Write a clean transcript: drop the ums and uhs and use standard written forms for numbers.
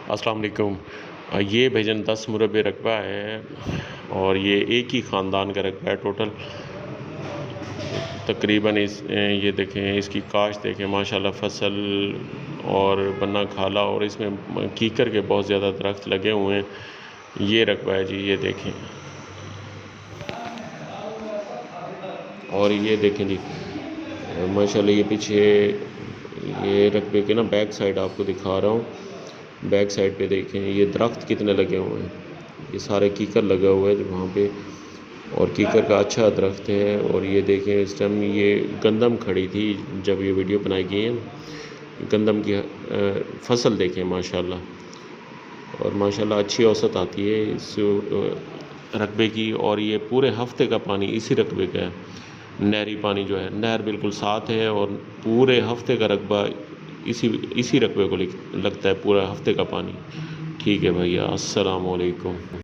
अस्सलाम वालेकुम। ये भाईजान 10 मुरब्बे रकबा है और ये एक ही ख़ानदान का रकबा है टोटल। तकरीबन ये देखें, इसकी काश देखें माशाल्लाह, फसल और बन्ना खाला, और इसमें कीकर के बहुत ज़्यादा दरख्त लगे हुए हैं। ये रकबा है जी, ये देखें। और ये देखें जी माशाल्लाह, ये पीछे ये रकबे के ना बैक साइड आपको दिखा रहा हूँ। बैक साइड पे देखें ये दरख्त कितने लगे हुए हैं। ये सारे कीकर लगा हुआ है जो वहाँ पे, और कीकर का अच्छा दरख्त है। और ये देखें इस टाइम ये गंदम खड़ी थी जब ये वीडियो बनाई गई है। गंदम की फसल देखें माशाल्लाह, और माशाल्लाह अच्छी औसत आती है इस रकबे की। और ये पूरे हफ्ते का पानी इसी रकबे का है। नहरी पानी जो है, नहर बिल्कुल साथ है, और पूरे हफ्ते का रकबा इसी रकबे को लगता है, पूरा हफ्ते का पानी। ठीक है भैया, अस्सलाम वालेकुम।